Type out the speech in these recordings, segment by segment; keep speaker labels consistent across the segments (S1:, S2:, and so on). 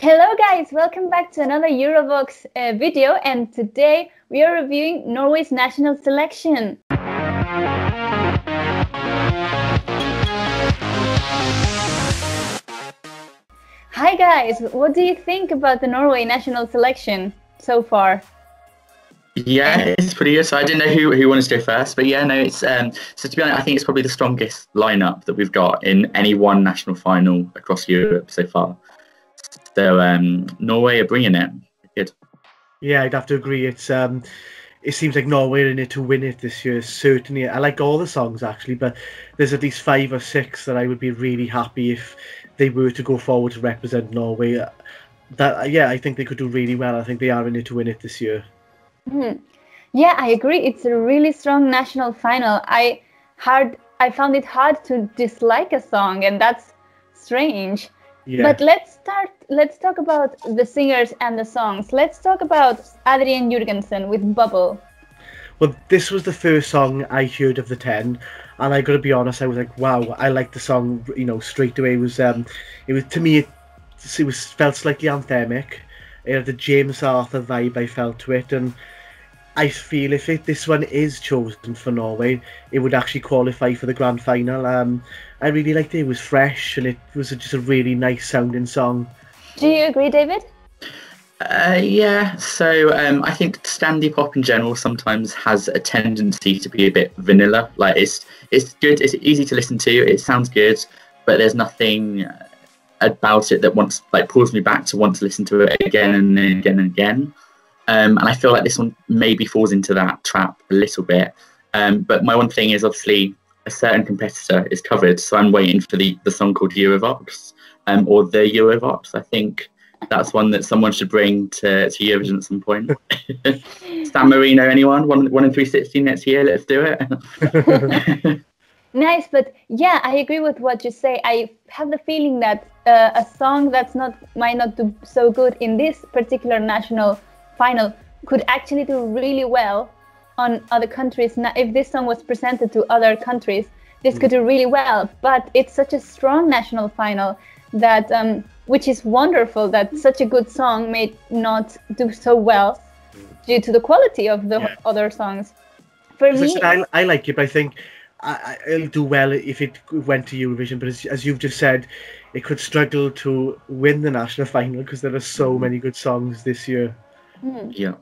S1: Hello guys, welcome back to another eurovoxx video, and today we are reviewing Norway's national selection. Hi guys, what do you think about the Norway national selection so far?
S2: Yeah, it's pretty good. So I didn't know who wanted to go first, but yeah, no, it's so to be honest, I think it's probably the strongest lineup that we've got in any one national final across Europe so far. So Norway are bringing it. Good.
S3: Yeah, I'd have to agree. It seems like Norway are in it to win it this year. Certainly, I like all the songs actually, but there's at least 5 or 6 that I would be really happy if they were to go forward to represent Norway. I think they could do really well. I think they are in it to win it this year.
S1: Yeah, I agree. It's a really strong national final. I found it hard to dislike a song, and that's strange. Yeah. But let's talk about the singers and the songs. Let's talk about Adrian Jurgensen with Bubble.
S3: Well, this was the first song I heard of the 10, and I got to be honest, I was like, wow, I like the song, straight away. It was to me, it felt slightly anthemic. It had the James Arthur vibe I felt to it, and I feel if this one is chosen for Norway, it would actually qualify for the grand final. I really liked it. It was fresh, and it was just a really nice sounding song.
S1: Do you agree, David?
S2: Yeah. So I think standy pop in general sometimes has a tendency to be a bit vanilla. Like it's good. It's easy to listen to. It sounds good, but there's nothing about it that pulls me back to want to listen to it again and again and again. And I feel like this one maybe falls into that trap a little bit. But my one thing is obviously a certain competitor is covered, so I'm waiting for the song called Eurovoxx, or the Eurovoxx. I think that's one that someone should bring to Eurovision at some point. San Marino, anyone? One in 360 next year. Let's do it.
S1: Nice, but yeah, I agree with what you say. I have the feeling that a song that's might not do so good in this particular national final could actually do really well on other countries. Now, if this song was presented to other countries, this could do really well. But it's such a strong national final that, which is wonderful, that such a good song may not do so well due to the quality of the other songs. For me,
S3: I like it, but I think it'll do well if it went to Eurovision. But as you've just said, it could struggle to win the national final because there are so many good songs this year.
S2: Yeah.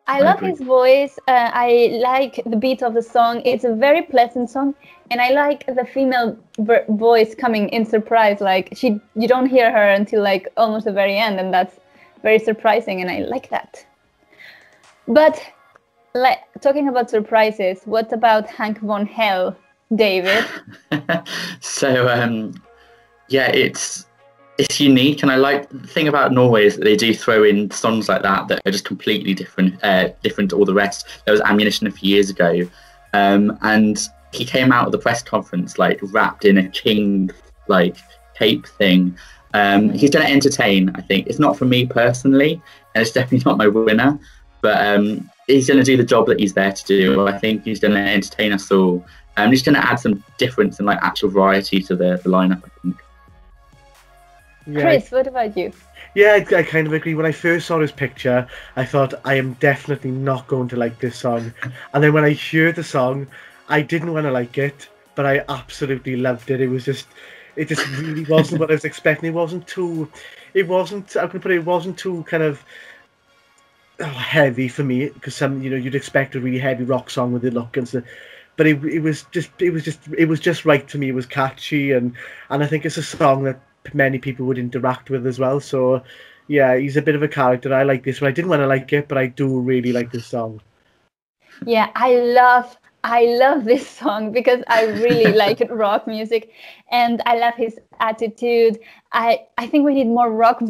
S1: I love his voice. I like the beat of the song. It's a very pleasant song, and I like the female voice coming in surprise. Like you don't hear her until like almost the very end, and that's very surprising, and I like that. But talking about surprises, what about Hank von Hell, David?
S2: So yeah, it's unique, and I like the thing about Norway is that they do throw in songs like that are just completely different to all the rest. There was Ammunition a few years ago, and he came out of the press conference wrapped in a king cape thing. He's going to entertain. I think it's not for me personally, and it's definitely not my winner, but he's going to do the job that he's there to do. I think he's going to entertain us all. He's going to add some difference and actual variety to the lineup, I think.
S3: Yeah,
S1: Chris, what about you?
S3: Yeah, I kind of agree. When I first saw his picture, I thought, I am definitely not going to like this song. And then when I heard the song, I didn't want to like it, but I absolutely loved it. It just really wasn't what I was expecting. It wasn't too kind of heavy for me, because you'd expect a really heavy rock song with the look and stuff. But it was just right to me. It was catchy, and I think it's a song that many people would interact with as well. So yeah, he's a bit of a character. I like this one. I didn't want to like it, but I do really like this song.
S1: Yeah, I love this song because I really like rock music, and I love his attitude. I think we need more rock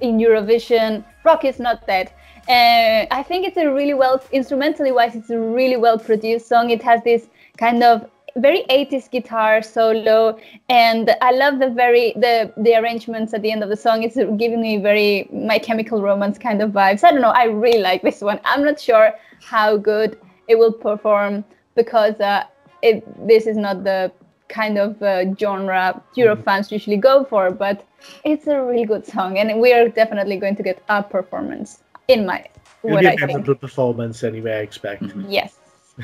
S1: in Eurovision. Rock is not dead. I think it's a really instrumentally wise, it's a really well produced song. It has this kind of very 80s guitar solo, and I love the arrangements at the end of the song. It's giving me very My Chemical Romance kind of vibes. I don't know, I really like this one. I'm not sure how good it will perform because this is not the kind of genre Euro fans usually go for, but it's a really good song, and we are definitely going to get a performance in my
S3: It'll be a memorable performance anyway, I expect.
S1: Yes.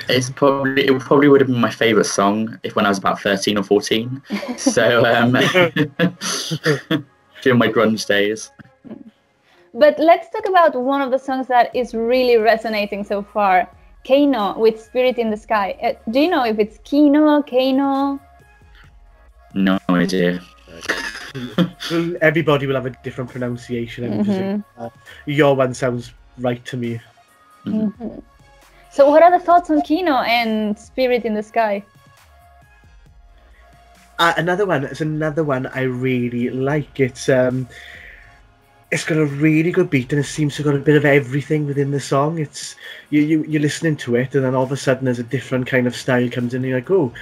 S2: It probably would have been my favourite song when I was about 13 or 14. So during my grunge days.
S1: But let's talk about one of the songs that is really resonating so far, Kino with Spirit in the Sky. Do you know if it's Kino, Kano?
S2: No idea.
S3: Everybody will have a different pronunciation. Your one sounds right to me.
S1: So what are the thoughts on Kino and Spirit in the Sky?
S3: Another one I really like. It's got a really good beat, and it seems to have got a bit of everything within the song. It's you're listening to it, and then all of a sudden there's a different kind of style comes in, and you're like, oh,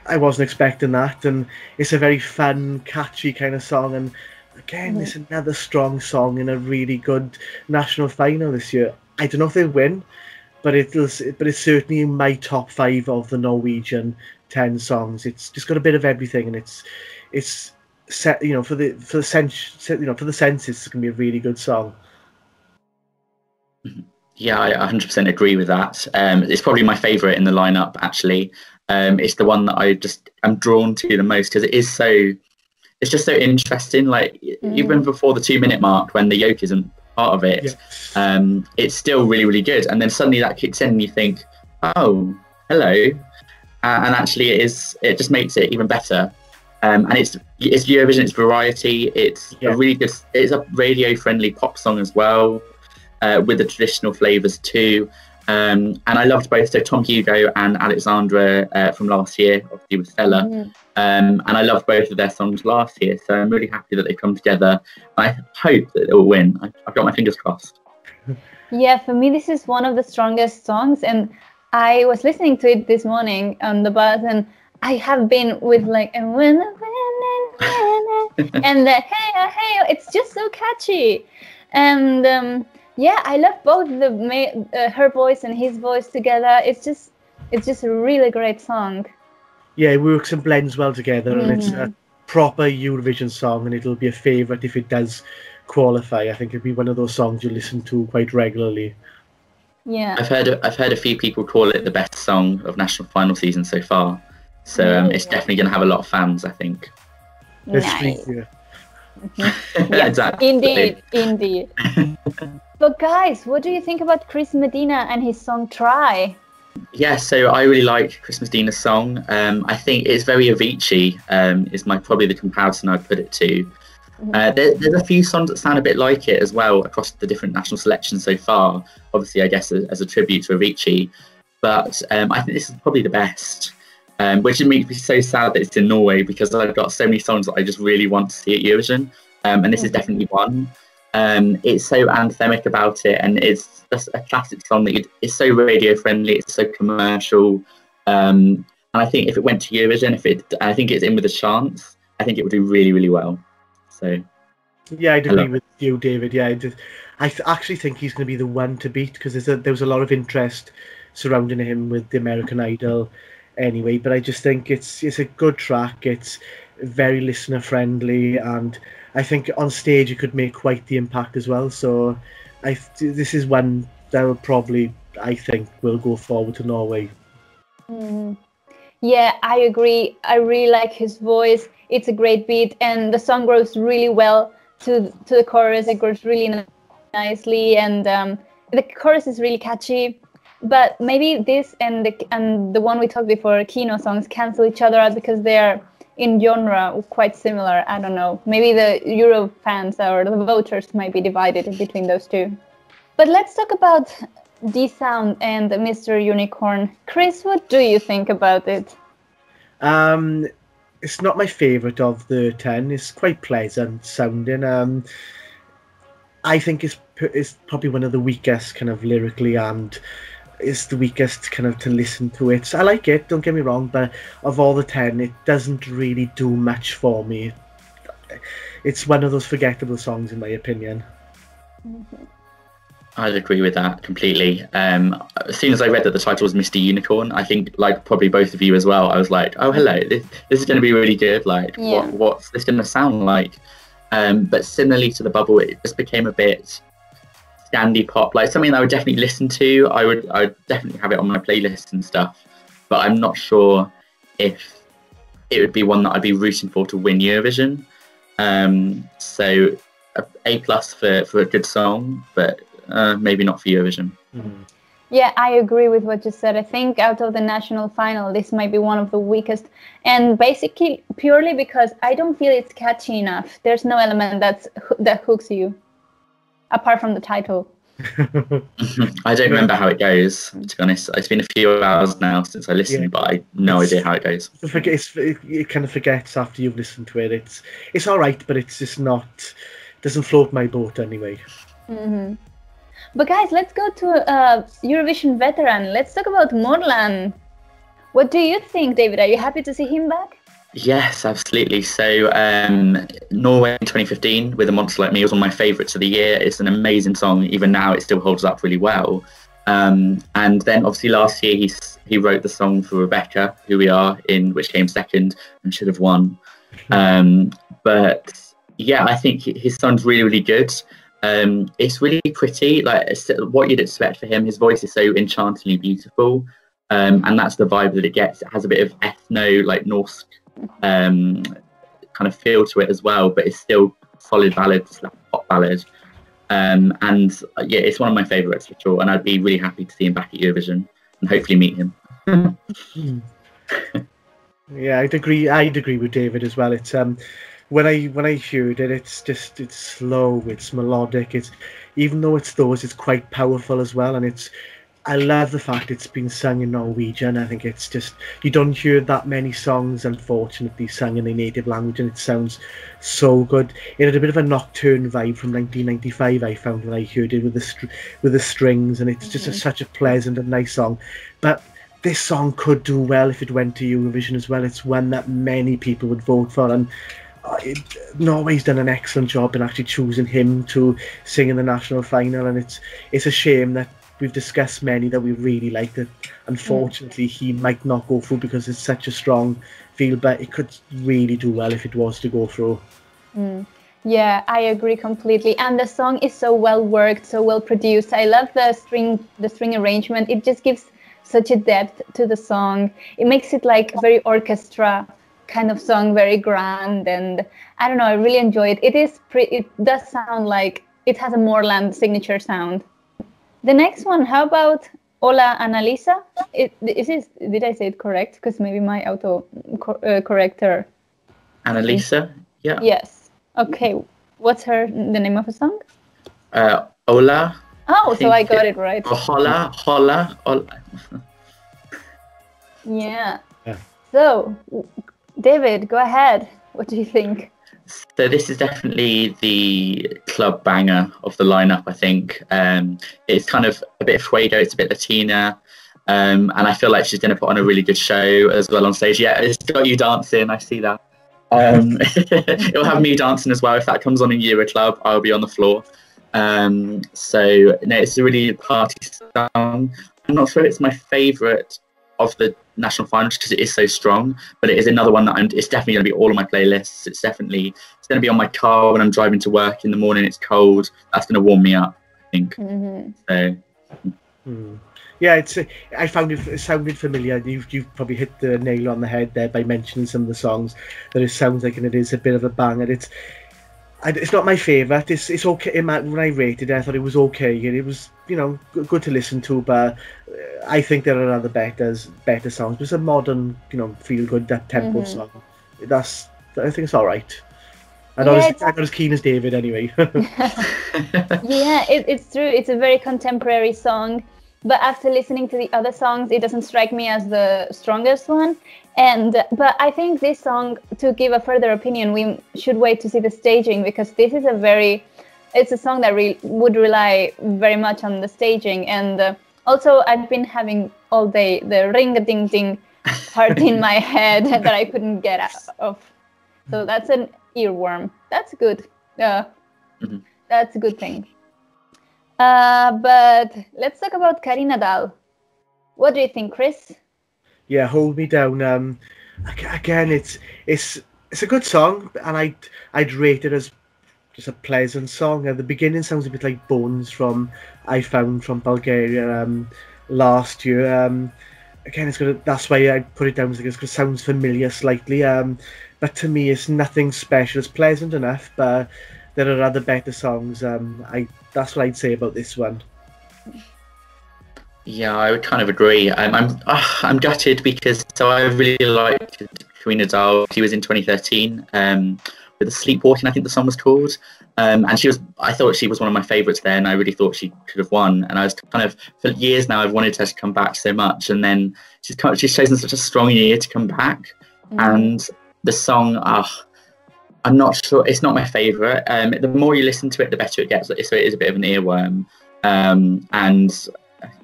S3: I wasn't expecting that. And it's a very fun, catchy kind of song. And again, it's another strong song in a really good national final this year. I don't know if they'll win, but it's certainly in my top 5 of the Norwegian 10 songs. It's just got a bit of everything, and it's set, for the senses, it's gonna be a really good song.
S2: Yeah, I 100% agree with that. It's probably my favourite in the lineup, actually. It's the one that I'm drawn to the most because it's just so interesting. Like even before the 2-minute mark, when the yoke isn't part of it, it's still really, really good. And then suddenly that kicks in, and you think, oh, hello, and actually it just makes it even better. And it's Eurovision, it's variety, it's a really good, it's a radio friendly pop song as well, with the traditional flavours too. And I loved both, so Tom Hugo and Alexandra from last year, obviously with Stella. And I loved both of their songs last year, so I'm really happy that they've come together. I hope that they will win. I've got my fingers crossed.
S1: Yeah, for me this is one of the strongest songs, and I was listening to it this morning on the bus, and I have been with like and the hey, it's just so catchy, and I love both her voice and his voice together. It's just a really great song.
S3: Yeah, it works and blends well together, and it's a proper Eurovision song, and it'll be a favourite if it does qualify. I think it'll be one of those songs you listen to quite regularly.
S1: Yeah,
S2: I've heard a few people call it the best song of national final season so far. So it's definitely going to have a lot of fans, I think.
S1: nice.
S3: Yeah.
S2: Exactly.
S1: Indeed. But guys, what do you think about Chris Medina and his song Try?
S2: Yeah, so I really like Chris Medina's song. I think it's very Avicii, is probably the comparison I'd put it to. There's a few songs that sound a bit like it as well across the different national selections so far. Obviously, I guess as a tribute to Avicii. But I think this is probably the best. Which makes me so sad that it's in Norway, because I've got so many songs that I just really want to see at Eurovision, and this is definitely one. It's so anthemic about it, and it's just a classic song that it's so radio friendly, it's so commercial, and I think if it went to Eurovision, I think it's in with a chance, I think it would do really, really well. So
S3: yeah, I'd agree with you, David. Yeah, I actually think he's going to be the one to beat, because there was a lot of interest surrounding him with the American Idol anyway, but I just think it's a good track. It's very listener friendly, and I think on stage it could make quite the impact as well. So this is one that will probably, I think, will go forward to Norway.
S1: Yeah, I agree. I really like his voice. It's a great beat, and the song grows really well to the chorus. It grows really nicely, and the chorus is really catchy. But maybe this and the one we talked before, Kino songs, cancel each other out because they're in genre quite similar. I don't know. Maybe the Euro fans or the voters might be divided between those two. But let's talk about D-Sound and Mr. Unicorn. Chris, what do you think about it?
S3: It's not my favourite of the 10. It's quite pleasant sounding. I think it's probably one of the weakest kind of lyrically, and it's the weakest kind of to listen to it. So I like it, don't get me wrong, but of all the 10, it doesn't really do much for me. It's one of those forgettable songs in my opinion.
S2: I'd agree with that completely. As soon as I read that the title was Mr. Unicorn, I think, like probably both of you as well, I was like, oh, hello, this is going to be really good. Like, what's this going to sound like? But similarly to The Bubble, it just became a bit standy pop, like something that I would definitely listen to. I would definitely have it on my playlist and stuff. But I'm not sure if it would be one that I'd be rooting for to win Eurovision. So A+ for a good song, but maybe not for Eurovision.
S3: Mm-hmm.
S1: Yeah, I agree with what you said. I think out of the national final, this might be one of the weakest. And basically, purely because I don't feel it's catchy enough. There's no element that hooks you, apart from the title.
S2: I don't remember how it goes, to be honest. It's been a few hours now since I listened, but I have no idea how it goes.
S3: It kind of forgets after you've listened to it. It's all right, but it's just not... doesn't float my boat anyway.
S1: Mm-hmm. But guys, let's go to Eurovision veteran. Let's talk about Marlon. What do you think, David? Are you happy to see him back?
S2: Yes, absolutely. So Norway in 2015 with A Monster Like Me was one of my favourites of the year. It's an amazing song. Even now, it still holds up really well. And then obviously last year, he wrote the song for Rebecca, Who We Are, which came second and should have won. But yeah, I think his song's really, really good. It's really pretty, like what you'd expect for him. His voice is so enchantingly beautiful, and that's the vibe that it gets. It has a bit of ethno, like Norse kind of feel to it as well, but it's still solid ballad, pop ballad. And yeah, it's one of my favourites for sure, and I'd be really happy to see him back at Eurovision and hopefully meet him.
S3: Yeah, I'd agree with David as well. It's when I heard it, it's slow, it's melodic, it's, even though it's those, it's quite powerful as well, and I love the fact it's been sung in Norwegian. I think it's just, you don't hear that many songs, unfortunately, sung in a native language, and it sounds so good. It had a bit of a Nocturne vibe from 1995, I found, when I heard it with the strings, and it's just such a pleasant and nice song. But this song could do well if it went to Eurovision as well. It's one that many people would vote for, and Norway's done an excellent job in actually choosing him to sing in the national final, and it's a shame that we've discussed many that we really like that unfortunately he might not go through because it's such a strong feel, but it could really do well if it was to go through.
S1: Yeah, I agree completely, and the song is so well worked, so well produced. I love the string arrangement. It just gives such a depth to the song. It makes it like a very orchestra kind of song, very grand, and I don't know, I really enjoy it. It does sound like it has a Marlon signature sound. The next one, how about Ola Annalisa? Did I say it correct? Because maybe my auto corrector.
S2: Annalisa, yeah.
S1: Yes. Okay. What's the name of the song?
S2: Ola.
S1: Oh, so I got it right.
S2: Hola.
S1: Yeah. So, David, go ahead. What do you think?
S2: So this is definitely the club banger of the lineup, I think. It's kind of a bit of Fuego, it's a bit Latina, and I feel like she's going to put on a really good show as well on stage. Yeah, it's got you dancing, I see that. It'll have me dancing as well. If that comes on in Euro Club, I'll be on the floor. So no, it's a really party song. I'm not sure it's my favourite of the national finals because it is so strong, but it is another one that it's definitely going to be all on my playlists. It's going to be on my car when I'm driving to work in the morning. It's cold. That's going to warm me up, I think. So.
S3: Yeah, I found it sounded familiar. You've probably hit the nail on the head there by mentioning some of the songs that it sounds like, and it is a bit of a banger. It's not my favourite. It's okay. When I rated it, I thought it was okay. It was, good to listen to, but I think there are other better songs. But it's a modern, feel good, that tempo song. I think it's all right. I'm not as keen as David anyway.
S1: Yeah, it's true. It's a very contemporary song. But after listening to the other songs, it doesn't strike me as the strongest one. But I think this song, to give a further opinion, we should wait to see the staging, because this is it's a song that would rely very much on the staging. And also, I've been having all day the ring-a-ding-ding part in my head that I couldn't get out of. So that's an earworm. That's good. That's a good thing. But let's talk about Carina Doll. What do you think, Chris?
S3: Yeah, Hold Me Down. Again, it's a good song, and I'd rate it as just a pleasant song. At the beginning, sounds a bit like Bones from I Found from Bulgaria last year. Again, it's good. That's why I put it down because it sounds familiar slightly. But to me, it's nothing special. It's pleasant enough, but there are other better songs. That's what I'd say about this one.
S2: Yeah, I would kind of agree. I'm gutted because I really liked Carina Doll. She was in 2013 with Sleepwalking, I think the song was called. And I thought she was one of my favourites there, and I really thought she could have won. And I was kind of, for years now, I've wanted her to come back so much. And then she's chosen such a strong year to come back. And the song, I'm not sure, it's not my favourite. The more you listen to it, the better it gets. So it is a bit of an earworm. And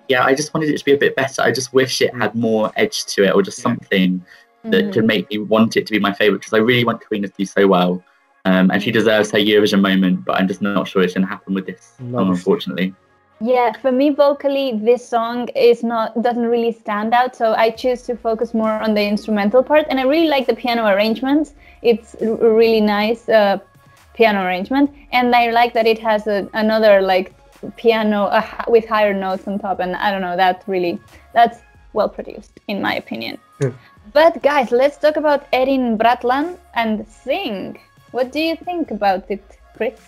S2: yeah, I just wanted it to be a bit better. I just wish it had more edge to it, or just something that could make me want it to be my favourite, because I really want Carina to do so well. And she deserves her Eurovision moment, but I'm just not sure it's going to happen with this song, unfortunately.
S1: Yeah, for me, vocally, this song doesn't really stand out, so I choose to focus more on the instrumental part, and I really like the piano arrangement. It's a really nice piano arrangement, and I like that it has another like piano with higher notes on top, and I don't know, that's well produced in my opinion. But guys, let's talk about Erin Bratland and Sing. What do you think about it, Chris?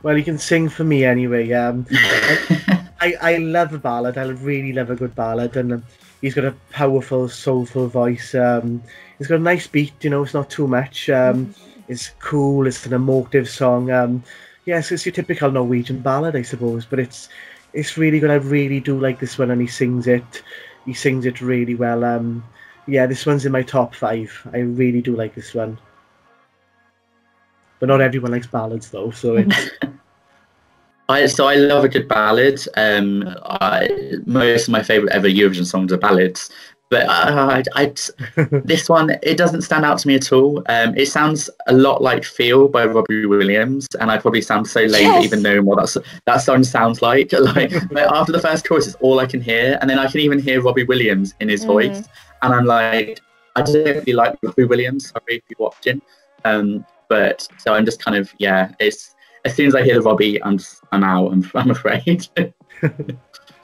S3: Well, he can sing for me anyway. I love a ballad. I really love a good ballad, and he's got a powerful, soulful voice. He's got a nice beat, it's not too much. It's cool, it's an emotive song. Yes, it's your typical Norwegian ballad, I suppose, but it's really good. I really do like this one, and he sings it really well. Yeah, this one's in my top 5. I really do like this one. But not everyone likes ballads, though, so it's...
S2: I love a good ballad. Most of my favourite ever Eurovision songs are ballads. But this one, it doesn't stand out to me at all. It sounds a lot like Feel by Robbie Williams, and I probably sound so lame even knowing what that song sounds like. But after the first chorus, it's all I can hear, and then I can even hear Robbie Williams in his voice, and I'm like, I don't really like Robbie Williams. Sorry if you're watching. But so I'm just kind of, it's as soon as I hear the Robbie, I'm out. I'm afraid.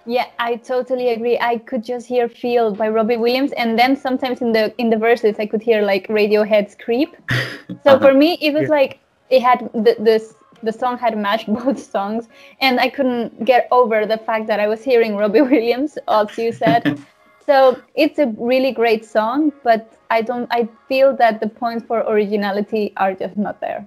S1: Yeah, I totally agree. I could just hear "Feel" by Robbie Williams, and then sometimes in the verses, I could hear like Radiohead's "Creep." So for me, it was like it had the song had matched both songs, and I couldn't get over the fact that I was hearing Robbie Williams, as you said. So it's a really great song, but I feel that the points for originality are just not there.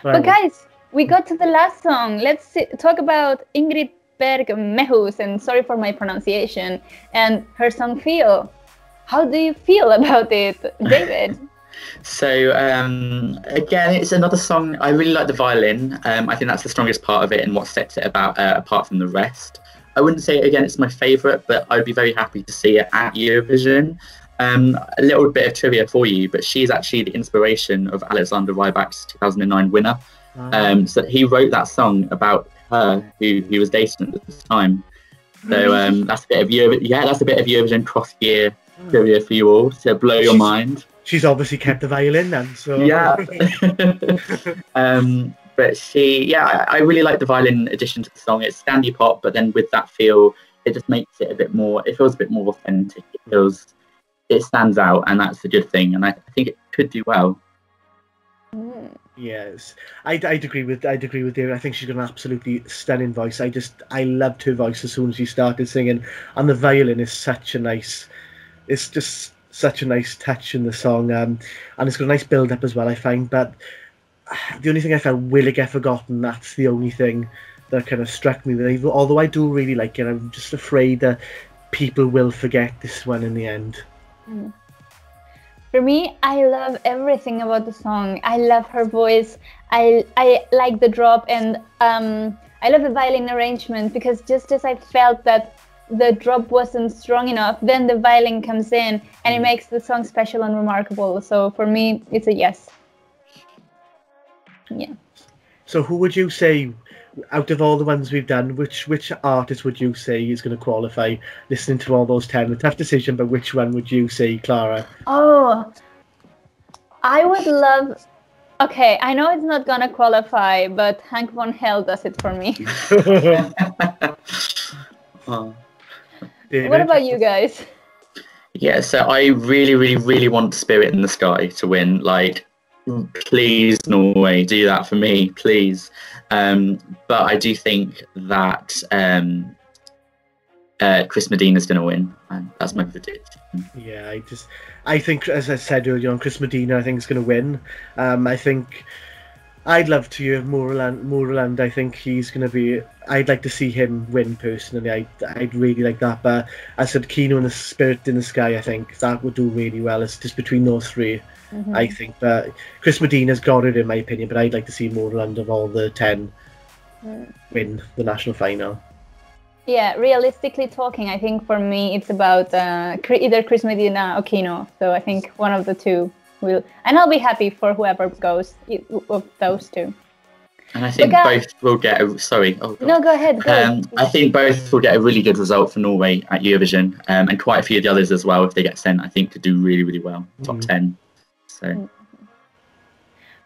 S1: But guys, we got to the last song. Let's talk about Ingrid Bergman, and sorry for my pronunciation, and her song "Feel." How do you feel about it, David?
S2: So again, it's another song. I really like the violin. I think that's the strongest part of it and what sets it apart from the rest. I wouldn't say, again, it's my favourite, but I'd be very happy to see it at Eurovision. A little bit of trivia for you, but she's actually the inspiration of Alexander Rybak's 2009 winner. So he wrote that song about her, who he was dating at the time. So that's a bit of Eurovision cross-year trivia for you all to blow your mind.
S3: She's obviously kept the violin then, so...
S2: Yeah. But I really like the violin addition to the song. It's standy pop, but then with that feel, it just makes it it feels a bit more authentic. It stands out, and that's a good thing. And I think it could do well.
S3: Yes, I'd agree with David. I think she's got an absolutely stunning voice. I loved her voice as soon as she started singing, and the violin is it's just such a nice touch in the song, and it's got a nice build up as well, I find. But the only thing I felt, will it get forgotten? That's the only thing that kind of struck me. Although I do really like it, I'm just afraid that people will forget this one in the end.
S1: For me, I love everything about the song. I love her voice. I like the drop, and I love the violin arrangement, because just as I felt that the drop wasn't strong enough, then the violin comes in and it makes the song special and remarkable. So for me, it's a yes. Yeah.
S3: So who would you say, out of all the ones we've done, which artist would you say is going to qualify? Listening to all those 10, a tough decision, but which one would you say, Clara?
S1: Oh, I would love. Okay, I know it's not gonna qualify, but Hank von Hell does it for me.
S2: Oh.
S1: What about you guys?
S2: Yeah, so I really, really, really want Spirit in the Sky to win. Like, please, Norway, do that for me, please. But I do think that Chris Medina's going to win, and that's my prediction.
S3: Yeah, I think, as I said earlier on, Chris Medina, I think is going to win. I think I'd love to hear Moreland. I think he's going to be. I'd like to see him win personally. I'd really like that. But I said Kino and the Spirit in the Sky. I think that would do really well. It's just between those three. I think. But Chris Medina's got it in my opinion. But I'd like to see Moreland of all the 10 win the national final.
S1: Yeah, realistically talking, I think for me it's about either Chris Medina or Kino. So I think one of the two will, and I'll be happy for whoever goes of those two.
S2: And I think both will get a... Sorry. Oh, God.
S1: No, go ahead.
S2: I think both will get a really good result for Norway at Eurovision, and quite a few of the others as well, if they get sent, I think could do really, really well. Top 10. So.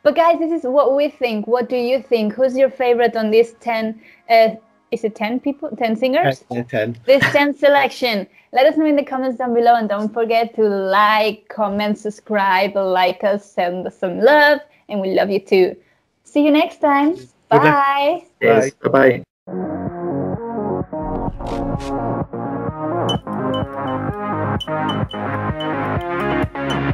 S1: But guys, this is what we think. What do you think? Who's your favorite on this 10... is it 10 people? 10 singers?
S3: 10.
S1: This 10 selection. Let us know in the comments down below, and don't forget to like, comment, subscribe, like us, send us some love, and we love you too. See you next time. Bye.
S2: Yes, bye-bye.
S3: Bye.